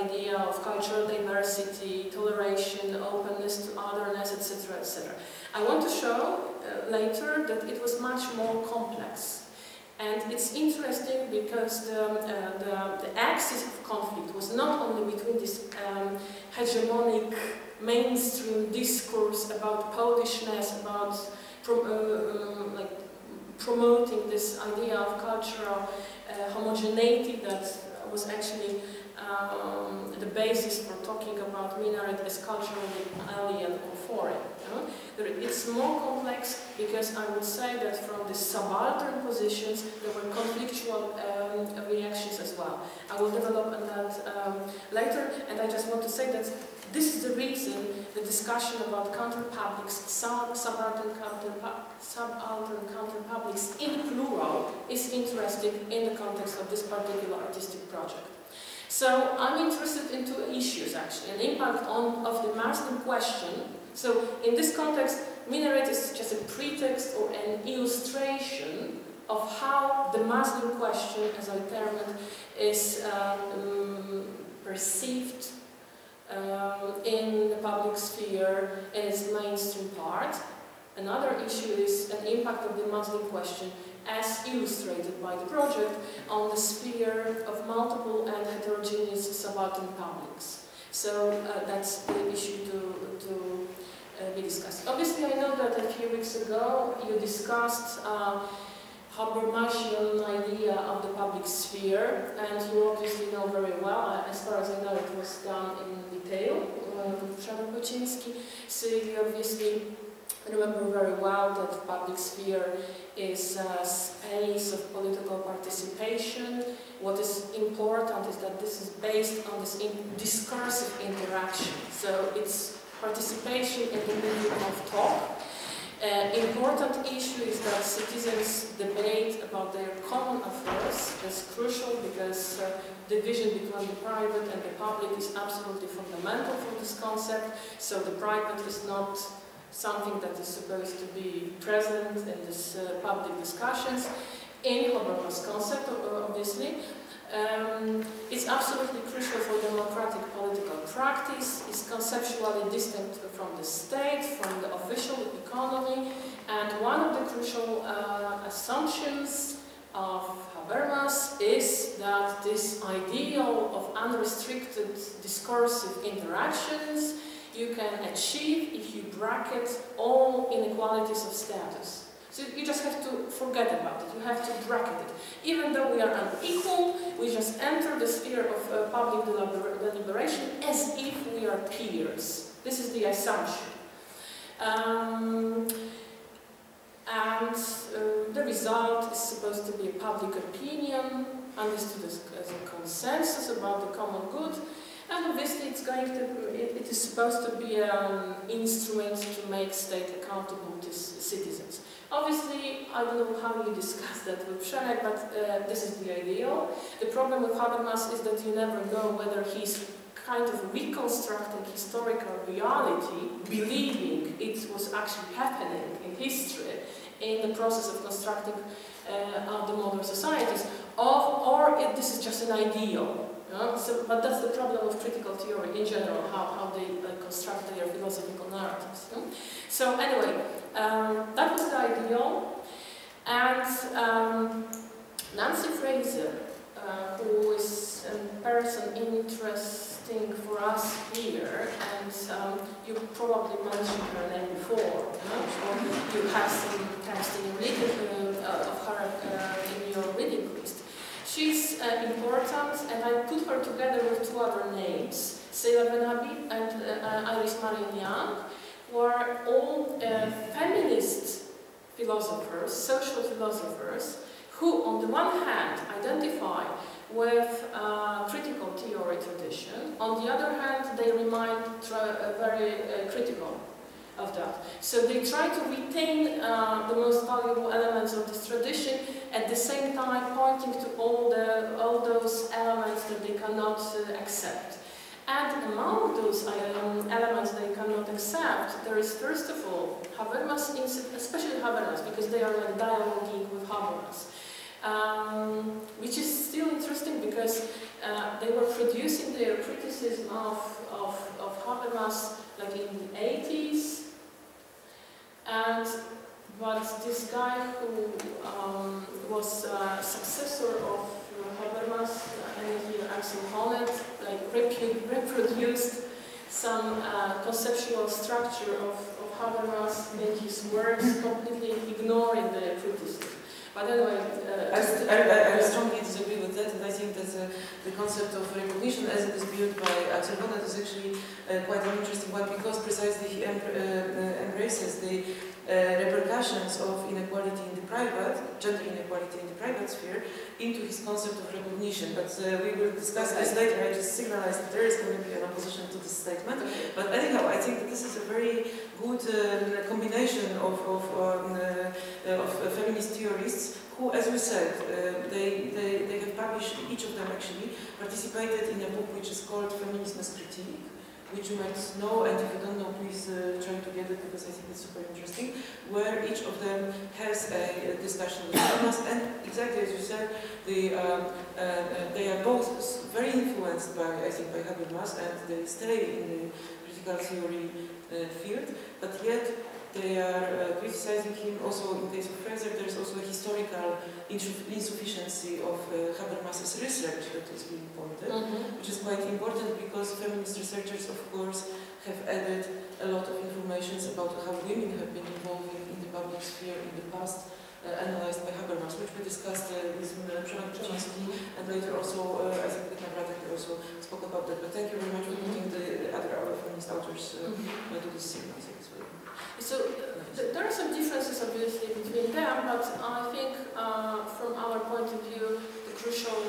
idea of cultural diversity, toleration, openness to otherness, etc., etc. I want to show later that it was much more complex. And it's interesting because the axis of conflict was not only between this hegemonic mainstream discourse about Polishness, about promoting this idea of cultural homogeneity that was actually the basis for talking about Minaret as culturally alien or foreign. It's more complex because I would say that from the subaltern positions there were conflictual reactions as well. I will develop on that later, and I just want to say that this is the reason the discussion about counterpublics, subaltern counterpublics in plural is interesting in the context of this particular artistic project. So I'm interested in two issues actually, an impact of the Muslim question. So in this context, Minaret is just a pretext or an illustration of how the Muslim question, as I term it, is perceived in the public sphere in its mainstream part. Another issue is an impact of the Muslim question as illustrated by the project on the sphere of multiple and heterogeneous subaltern publics. So that's the issue to be discussed. Obviously, I know that a few weeks ago you discussed Habermasian idea of the public sphere, and you obviously know very well, as far as I know, it was done in detail with Przewodniczący. So you obviously remember very well that the public sphere is a space of political participation. What is important is that this is based on this discursive interaction. So it's participation in the medium of talk. Important issue is that citizens debate about their common affairs. That's crucial because division between the private and the public is absolutely fundamental for this concept. So the private is not something that is supposed to be present in this public discussions. In Habermas' concept, obviously, it's absolutely crucial for democratic political practice. It's conceptually distinct from the state, from the official economy, and one of the crucial assumptions of Habermas is that this ideal of unrestricted discursive interactions you can achieve if you bracket all inequalities of status. So you just have to forget about it, you have to bracket it. Even though we are unequal, we just enter the sphere of public deliberation as if we are peers. This is the assumption. The result is supposed to be a public opinion, understood as a consensus about the common good. And obviously it is supposed to be an instrument to make state accountable to citizens. Obviously, I don't know how you discuss that with Przemek, but this is the ideal. The problem with Habermas is that you never know whether he's kind of reconstructing historical reality, believing it was actually happening in history, in the process of constructing the modern societies, or if this is just an ideal. But that's the problem of critical theory in general, how they construct their philosophical narratives. So anyway, that was the ideal. And Nancy Fraser, who is a person interesting for us here, and you probably mentioned her name before, or you have some text in your reading, of her in your reading list. She's important, and I put her together with two other names, Seyla Benabi and Iris Marion Young, who are all feminist philosophers, social philosophers, who on the one hand identify with critical theory tradition, on the other hand they remain very critical of that. So they try to retain the most valuable elements of this tradition, at the same time pointing to all those elements that they cannot accept. And among those elements they cannot accept, there is first of all Habermas, especially Habermas, because they are like dialoguing with Habermas, which is still interesting because they were producing their criticism criticism of Habermas like in the 80s. But this guy who was successor of Habermas, Axel Honneth, like reproduced some conceptual structure of Habermas in his works, completely ignoring the criticism. But anyway, I strongly disagree with that, and I think that the concept of recognition as it is viewed by Axel Honneth is actually quite an interesting one, because precisely he embraces the repercussions of inequality in the private, gender inequality in the private sphere, into his concept of recognition. But we will discuss this later. I just signalized that there is going to be an opposition to this statement. But anyhow, I think that this is a very good combination of feminist theorists who, as we said, they have published, each of them actually, participated in a book which is called Feminism as Critique, which you might know, and if you don't know, please try to get it, because I think it's super interesting, where each of them has a discussion with Habermas, and exactly as you said, they are both very influenced by, I think, by Habermas, and they stay in the critical theory field, but yet they are criticizing him. Also, in case of Fraser, there is also a historical insufficiency of Habermas's research that is being pointed, which is quite important, because feminist researchers, of course, have added a lot of information about how women have been evolving in the public sphere in the past, analyzed by Habermas, which we discussed with Przemek Kuczynski, and later also, I think Witna Bratek also spoke about that. But thank you very much for putting the other feminist authors to this series. So there are some differences obviously between them, but I think from our point of view, the crucial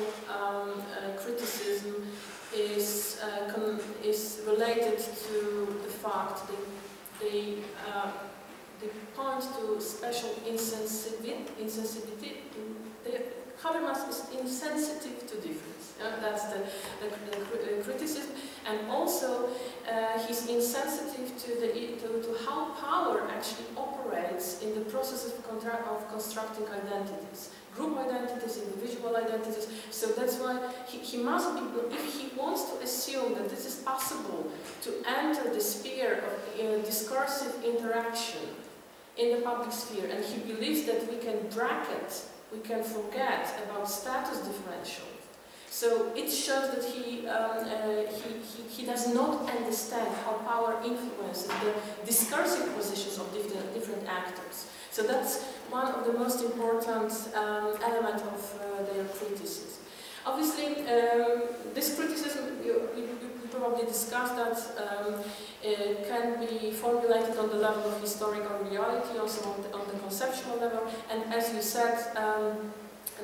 criticism is related to the fact that they point to special insensitivity. Habermas is insensitive to difference. That's the criticism, and also he's insensitive to how power actually operates in the process of constructing identities, group identities, individual identities. So that's why he must be, if he wants to assume that this is possible to enter the sphere of discursive interaction in the public sphere, and he believes that we can forget about status differential. So it shows that he does not understand how power influences the discursive positions of different actors. So that's one of the most important elements of their criticism. Obviously, this criticism, you probably discussed that, can be formulated on the level of historical reality, also on the conceptual level, and as you said,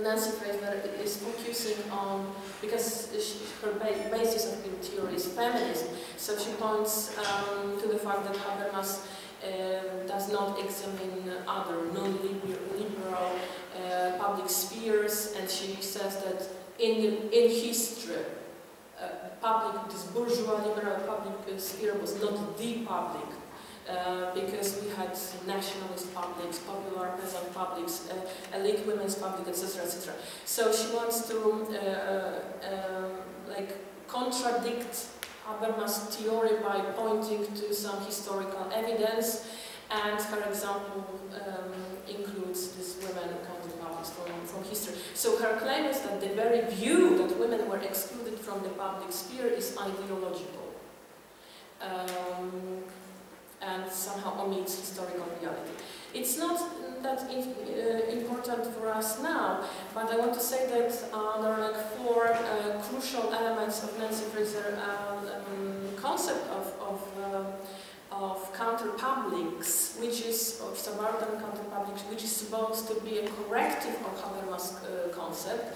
Nancy Fraser is focusing on, because her basis of her theory is feminism, so she points to the fact that Habermas does not examine other non-liberal public spheres, and she says that in history, this bourgeois liberal public sphere was not the public, because we had nationalist publics, popular peasant publics, elite women's public, etc., etc. So she wants to contradict Habermas' theory by pointing to some historical evidence, and her example includes these women counting publics from history. So her claim is that the very view that women were excluded from the public sphere is ideological. And somehow omits historical reality. It's not that important for us now, but I want to say that there are four crucial elements of Nancy Fraser's concept of counter-publics, which is, of subaltern counter-publics, which is supposed to be a corrective of Habermas' concept.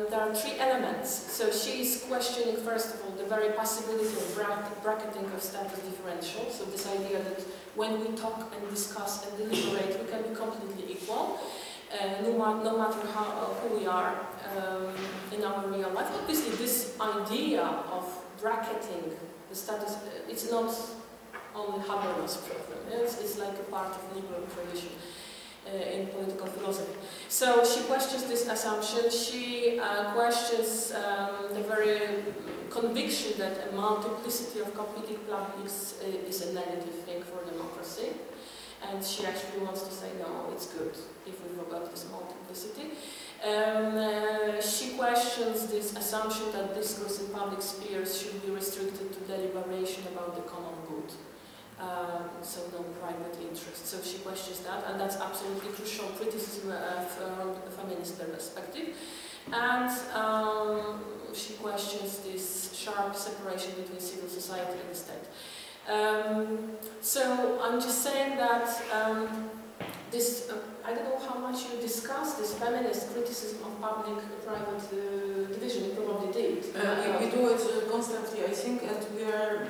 There are three elements. So she is questioning, first of all, the very possibility of bracketing of status differential. So this idea that when we talk and discuss and deliberate, we can be completely equal, no matter who we are in our real life. Obviously, this idea of bracketing the status, it's not only Habermas' problem. It's like a part of liberal tradition. in political philosophy. So she questions this assumption. She questions the very conviction that a multiplicity of competing publics is a negative thing for democracy. And she actually wants to say, no, it's good if we forgot this multiplicity. She questions this assumption that discourse in public spheres should be restricted to deliberation about the common good. So no private interest. So she questions that, and that's absolutely crucial criticism from a feminist perspective. And she questions this sharp separation between civil society and the state. So I'm just saying that this, I don't know how much you discussed this feminist criticism of public-private division. You probably did. We do it constantly, I think, and we are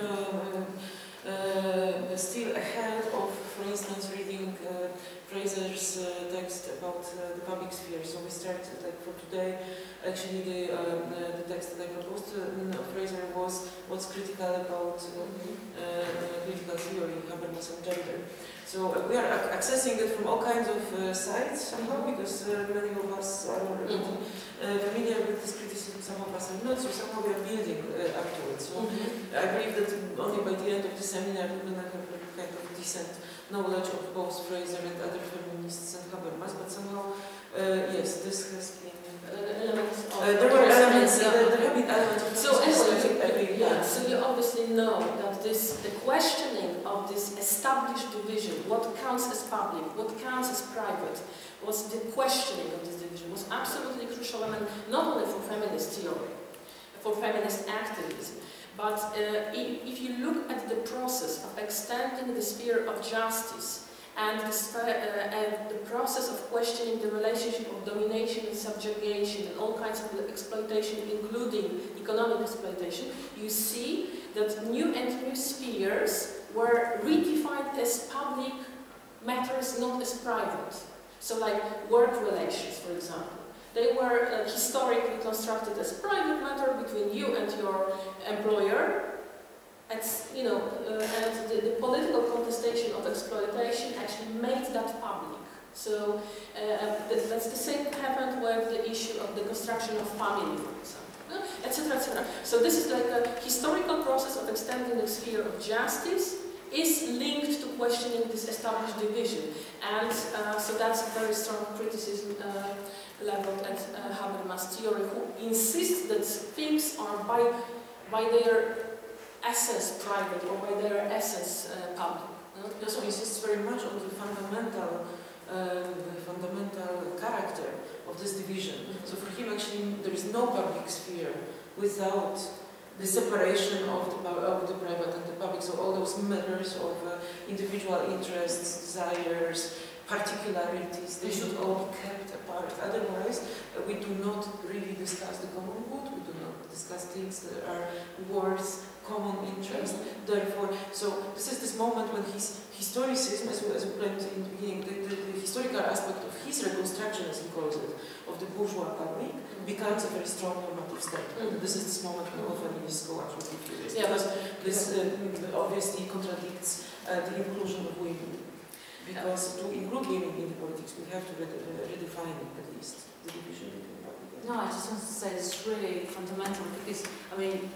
still ahead of, for instance, reading Fraser's text about the public sphere. So we start, like for today, actually the text that I proposed of Fraser was critical about critical theory, Habermas and gender. So we are accessing it from all kinds of sides somehow, because many of us are familiar with this criticism, some of us are not, so somehow we are building up to it. So I believe that only by the end of the seminar we will have a kind of decent knowledge of both Fraser and other feminists and Habermas, but somehow, yes, this has been... elements of there were elements, there have been elements of... So anyway, yeah, so you obviously know that the questioning of this established division, what counts as public, what counts as private, was the questioning of this division, was absolutely crucial element, not only for feminist theory, for feminist activism, but if you look at the process of extending the sphere of justice and the process of questioning the relationship of domination and subjugation and all kinds of exploitation, including economic exploitation, you see that new and new spheres were redefined as public matters, not as private. So like work relations, for example. They were historically constructed as private matter between you and your employer. It's, you know, and the political contestation of exploitation actually made that public. So that's the same happened with the issue of the construction of family, for example, etc., etc. So this is like a historical process of extending the sphere of justice is linked to questioning this established division, and so that's a very strong criticism leveled at Habermas' theory, who insists that things are by their essence private or by their essence public. He also insists very much on the fundamental character of this division. So for him, actually, there is no public sphere without the separation of the private and the public. So all those matters of individual interests, desires, particularities, they should all be kept apart. Otherwise, we do not really discuss the common good, we do not discuss things that are worth common interest. Therefore, so this is this moment when his historicism, as we planned in the beginning, the historical aspect of his reconstruction, as he calls it, of the bourgeois public, becomes a very strong normative statement. This is this moment when all feminists go absolutely furious. Yeah, because this obviously contradicts the inclusion of women. Because to include women in the politics, we have to redefine at least the division between public and No, I just want to say it's really fundamental because, I mean,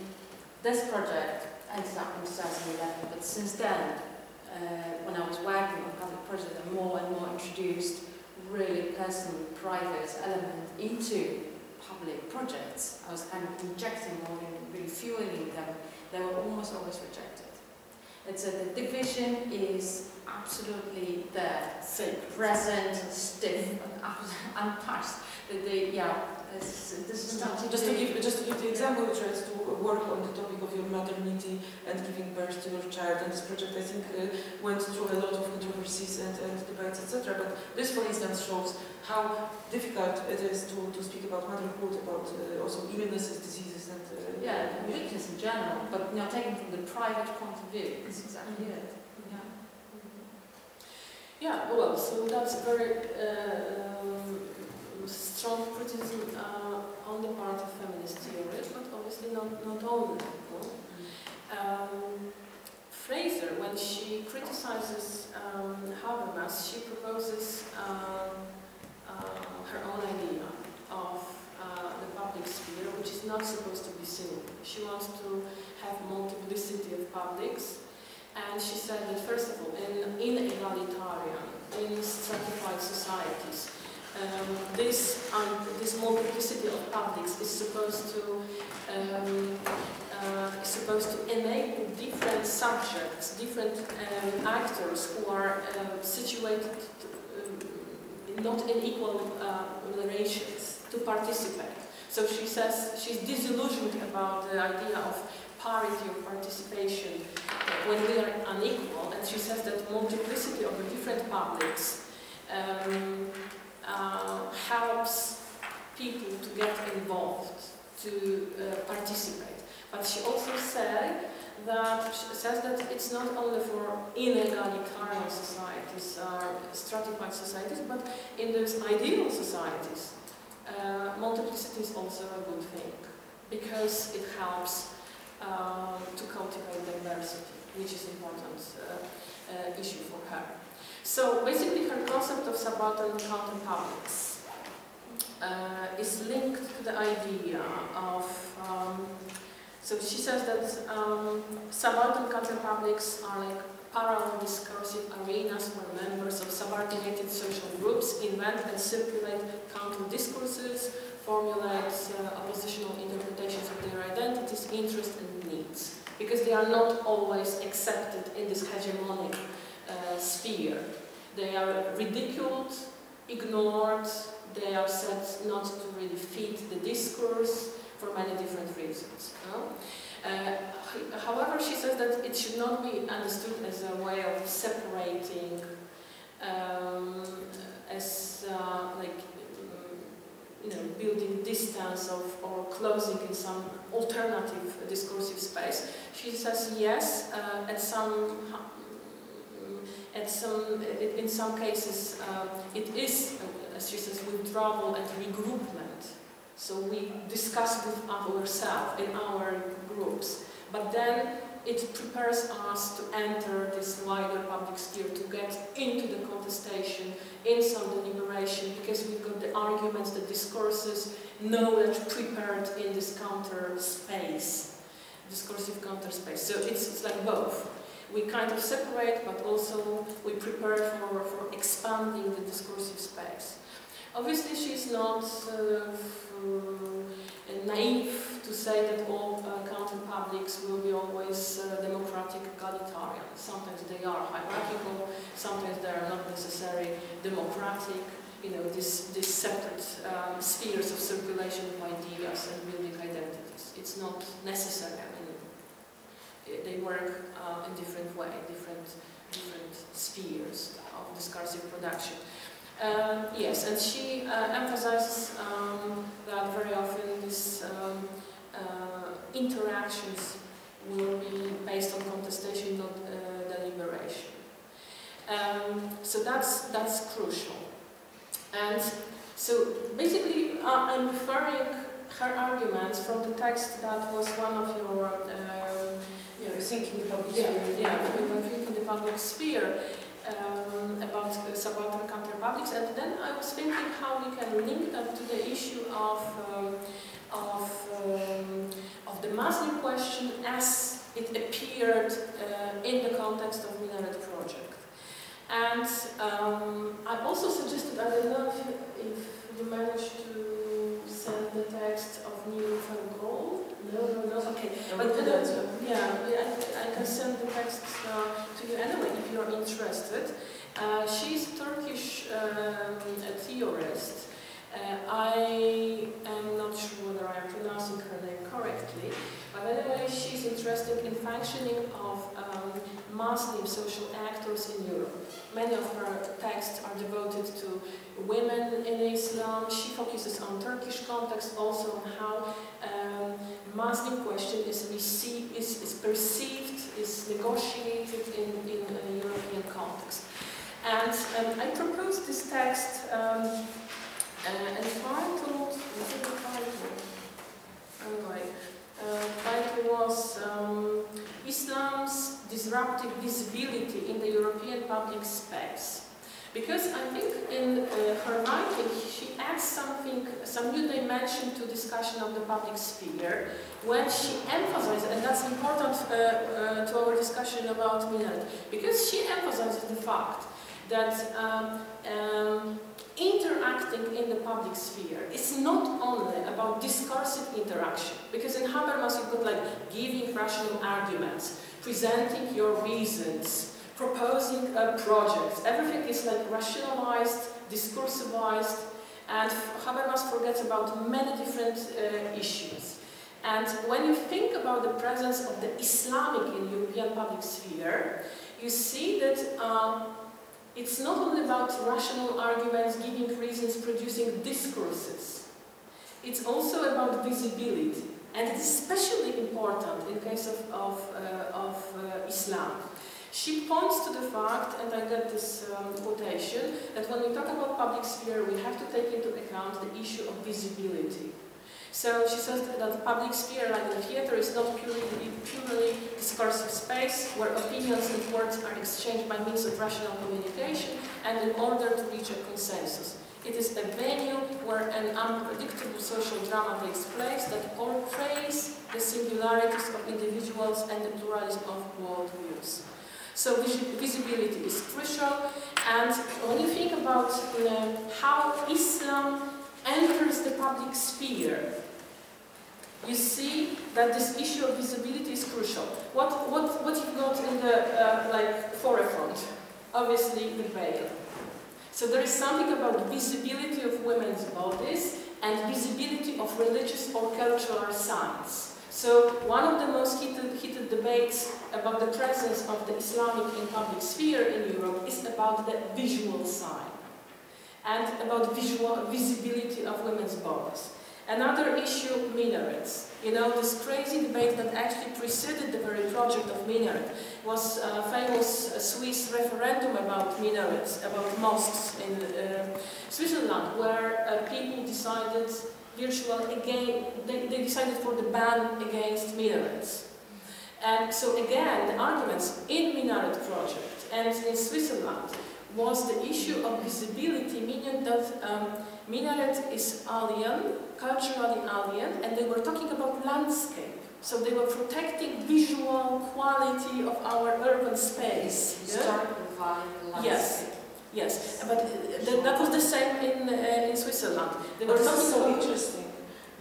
this project ended up in 2011, but since then, when I was working on public projects, I more and more introduced really personal, private element into public projects. I was kind of injecting more and really fueling them. They were almost always rejected. It's the division is absolutely there, present, stiff, and untouched. This is not just to give the example, you tried to work on the topic of your maternity and giving birth to your child, and this project I think went through a lot of controversies and debates, etc. But this, for instance, shows how difficult it is to speak about motherhood, about also illnesses, diseases, and weakness in general. But taken from the private point of view, it's exactly it. Yeah, well, so that's very strong criticism on the part of feminist theory, but obviously not only. Fraser, when she criticizes Habermas, she proposes her own idea of the public sphere, which is not supposed to be single. She wants to have multiplicity of publics, and she said that first of all, in egalitarian, in stratified societies, this multiplicity of publics is supposed to enable different subjects, different actors who are situated not in equal relations to participate. So she says she's disillusioned about the idea of parity of participation when we are unequal, and she says that multiplicity of the different publics helps people to get involved, to participate. But she also says that it's not only for inegalitarian societies, stratified societies, but in those ideal societies, multiplicity is also a good thing, because it helps to cultivate diversity, which is an important issue for her. So basically her concept of subaltern counterpublics is linked to the idea of, so she says that subaltern counterpublics are like parallel discursive arenas where members of subordinated social groups invent and circulate counter-discourses, formulate oppositional interpretations of their identities, interests and needs, because they are not always accepted in this hegemonic sphere. They are ridiculed, ignored, they are said not to really fit the discourse for many different reasons. However, she says that it should not be understood as a way of separating, building distance or closing in some alternative discursive space. She says yes, in some cases it is, as she says, withdrawal and regroupment. So we discuss with ourselves in our groups, but then it prepares us to enter this wider public sphere, to get into the contestation, in some deliberation, because we've got the arguments, the discourses, knowledge prepared in this counter space, discursive counter space. So it's like both. We kind of separate, but also we prepare for expanding the discursive space. Obviously, she's not naive to say that all counter-publics will be always democratic, egalitarian. Sometimes they are hierarchical, sometimes they are not necessarily democratic. You know, these separate spheres of circulation of ideas and building identities. It's not necessary. I mean, they work in different ways, different spheres of discursive production. Yes, and she emphasizes that very often these interactions will be based on contestation, not deliberation. So that's crucial. And so basically, I'm referring her arguments from the text that was one of your thinking the public sphere. Thinking the public sphere. About subaltern counterpublics, and then I was thinking how we can link that to the issue of the Muslim question as it appeared in the context of Minaret Project. And I also suggested, I don't know if you managed to send the text of Nilüfer van Gogh. No, okay. But I can send the text to you anyway if you're interested. She's a Turkish theorist. I am not sure whether I am pronouncing her name correctly, but anyway, she's interested in functioning of Muslim social actors in Europe. Many of her texts are devoted to women in Islam. She focuses on Turkish context, also on how Muslim question is perceived, is negotiated in a European context. And I proposed this text entitled, what is the title? Anyway, title was Islam's disruptive visibility in the European public space. Because I think in her writing she adds some new dimension to discussion of the public sphere when she emphasizes, and that's important to our discussion about Minaret, because she emphasizes the fact that interacting in the public sphere is not only about discursive interaction, because in Habermas you've got like giving rational arguments, presenting your reasons, proposing projects. Everything is like rationalized, discursivized, and Habermas forgets about many different issues. And when you think about the presence of the Islamic in European public sphere, you see that it's not only about rational arguments, giving reasons, producing discourses. It's also about visibility, and it's especially important in case of Islam. She points to the fact, and I get this quotation, that when we talk about public sphere, we have to take into account the issue of visibility. So she says that the public sphere, like the theater, is not purely discursive space where opinions and words are exchanged by means of rational communication and in order to reach a consensus. It is a venue where an unpredictable social drama takes place that portrays the singularities of individuals and the pluralism of worldviews. So visibility is crucial, and when you think about how Islam enters the public sphere, you see that this issue of visibility is crucial. What you've got in the forefront? Obviously the veil. So there is something about visibility of women's bodies and visibility of religious or cultural signs. So one of the most heated debates about the presence of the Islamic in public sphere in Europe is about the visual sign and about visibility of women's bodies. Another issue, minarets. You know, this crazy debate that actually preceded the very project of minaret was a famous Swiss referendum about minarets, about mosques in Switzerland, where people decided they decided for the ban against minarets. And so again, the arguments in Minaret project and in Switzerland was the issue of visibility, meaning that minaret is alien, culturally alien, and they were talking about landscape. So they were protecting visual quality of our urban space. Historical value, landscape. Yes, but that was the same in Switzerland. They were This talking is so about interesting,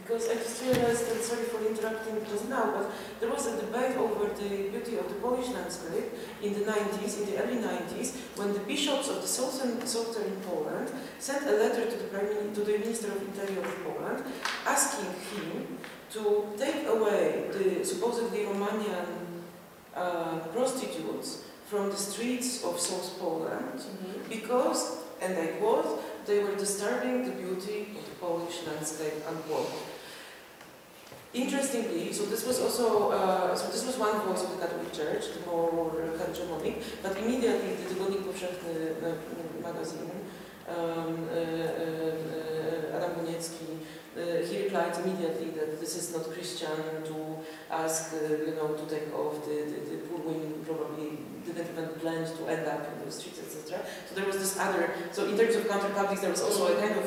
because I just realized, and sorry for interrupting just now, but there was a debate over the beauty of the Polish landscape in the 90s, in the early 90s, when the bishops of the southern Poland sent a letter to the Minister of Interior of Poland, asking him to take away the supposedly Romanian prostitutes from the streets of South Poland, because, and I quote, they were disturbing the beauty of the Polish landscape, unquote. Interestingly, so this was also, this was one voice of the Catholic Church, the more hegemonic, but immediately the Tygodnik Powszechny magazine, Adam Koniecki, he replied immediately that this is not Christian to ask, to take off the poor women who probably didn't even plan to end up in the streets, etc. So there was this other, so in terms of counter-publics, there was also a kind of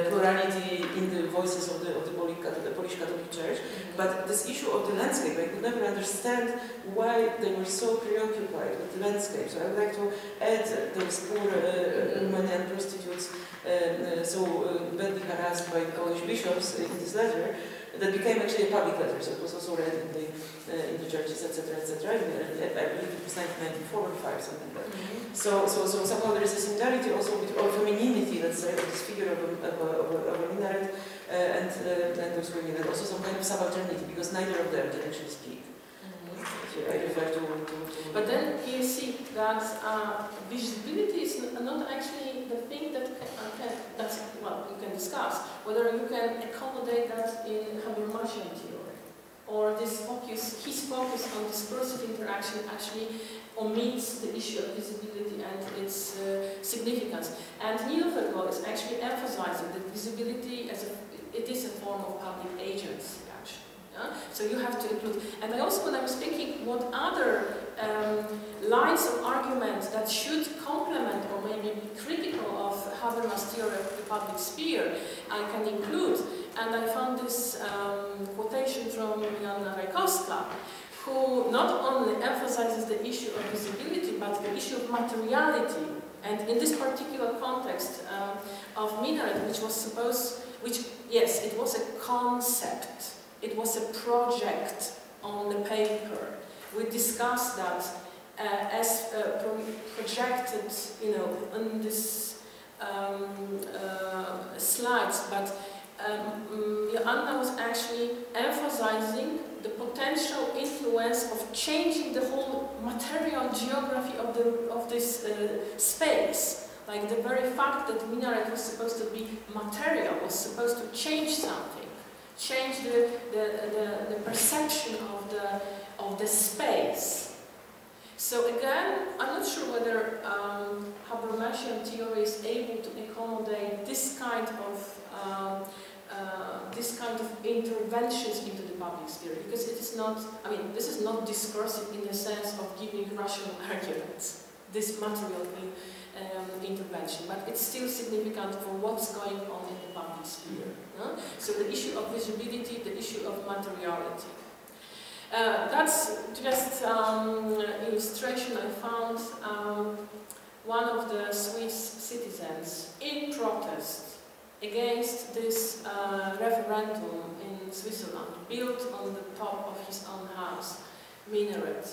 plurality in the voices of the Polish Catholic Church. But this issue of the landscape, I could never understand why they were so preoccupied with the landscape. So I would like to add those poor Romanian prostitutes so badly harassed by Polish bishops in this letter, that became actually a public letter, so it was also read in the churches, etc., etc. I believe it was 1994 or 5, something like that. So somehow there is a similarity also with femininity, let's say, of this figure of a minaret and those women, and also some kind of subalternity, because neither of them can actually speak. I refer to But then you see that visibility is not actually the thing that you can discuss, whether you can accommodate that in Habermasian theory, or his focus on discursive interaction actually omits the issue of visibility and its significance. And Niedelfeld is actually emphasizing that visibility it is a form of public agency. Yeah? So you have to include, and I also, when I was thinking what other lines of argument that should complement or maybe be critical of Habermas' theory of the public sphere, I can include. And I found this quotation from Joanna Rajkowska, who not only emphasizes the issue of visibility, but the issue of materiality. And in this particular context of Minaret, yes, it was a concept, it was a project on the paper. We discussed that as projected, on this slides, but Joanna was actually emphasizing the potential influence of changing the whole material geography of this space. Like the very fact that Minaret was supposed to be material, was supposed to change something, change the perception of the space. So again, I'm not sure whether Habermasian theory is able to accommodate this kind of interventions into the public sphere, because it is not, this is not discursive in the sense of giving rational arguments, this material intervention, but it's still significant for what's going on in the public sphere. So the issue of visibility, the issue of materiality. That's just illustration. I found one of the Swiss citizens in protest against this referendum in Switzerland, built on the top of his own house, Minaret.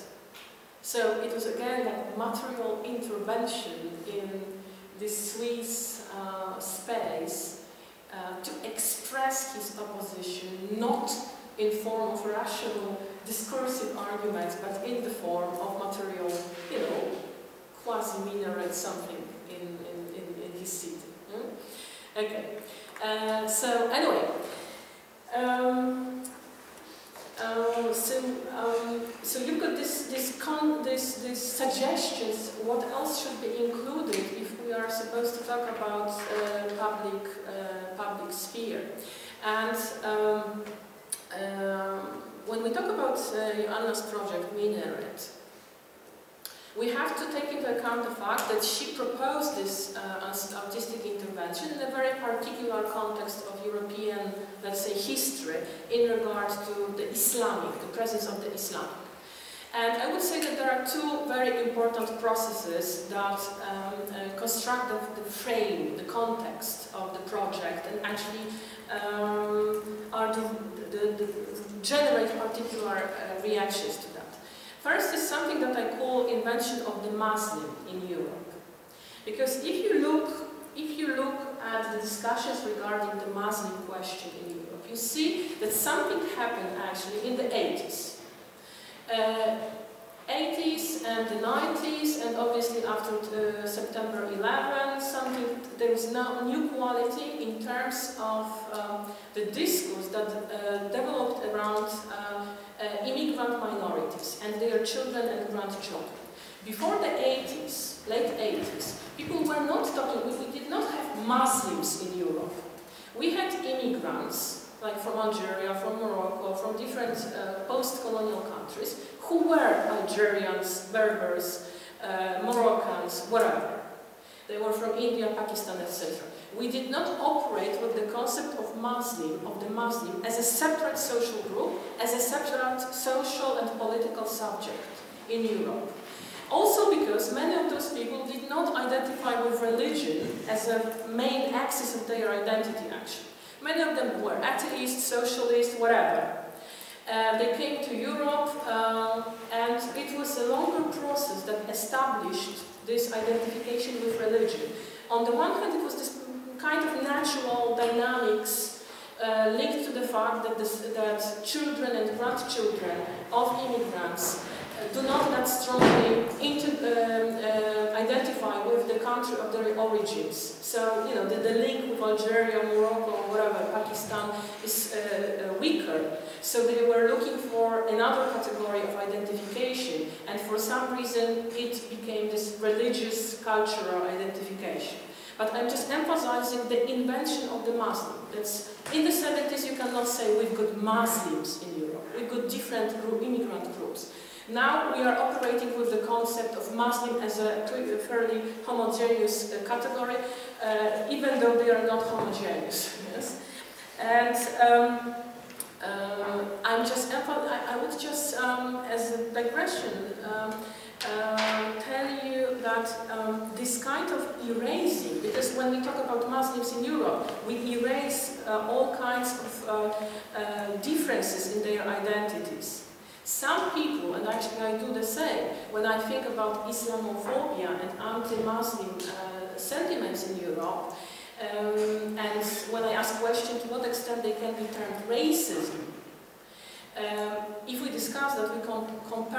So it was again that material intervention in this Swiss space to express his opposition, not in form of rational discursive arguments, but in the form of material, quasi-minaret something in his city. Okay. So anyway, so you've got these suggestions. What else should be included if we are supposed to talk about public sphere? And when we talk about Joanna's project Minaret, we have to take into account the fact that she proposed this artistic intervention in a very particular context of European, let's say, history in regard to the presence of the Islamic. And I would say that there are two very important processes that construct the frame, the context of the project, and actually are generate particular reactions to that. First is something that I call invention of the Muslim in Europe. Because if you look at the discussions regarding the Muslim question in Europe, you see that something happened actually in the 80s. 80s and the 90s, and obviously after September 11, there is now a new quality in terms of the discourse that developed around immigrant minorities and their children and grandchildren. Before the 80s, late 80s, people were not talking, we did not have Muslims in Europe. We had immigrants, like from Algeria, from Morocco, from different post-colonial countries, who were Algerians, Berbers, Moroccans, whatever. They were from India, Pakistan, etc. We did not operate with the concept of the Muslim, as a separate social group, as a separate social and political subject in Europe. Also because many of those people did not identify with religion as a main axis of their identity, actually. Many of them were atheists, socialists, whatever. They came to Europe, and it was a longer process that established this identification with religion. On the one hand, it was this kind of natural dynamics linked to the fact that children and grandchildren of immigrants do not that strongly identify with the country of their origins. So, the link with Algeria, Morocco, whatever, Pakistan is weaker. So they were looking for another category of identification, and for some reason it became this religious, cultural identification. But I'm just emphasizing the invention of the Muslim. That's, in the 70s you cannot say we've got Muslims in Europe, we've got different immigrant groups. Now we are operating with the concept of Muslim as a fairly homogeneous category, even though they are not homogeneous. Yes? And I would just, as a digression, tell you that this kind of erasing, because when we talk about Muslims in Europe, we erase all kinds of differences in their identities. Some people, and actually I do the same, when I think about Islamophobia and anti-Muslim sentiments in Europe, and when I ask questions to what extent they can be termed racism, if we discuss that, we compare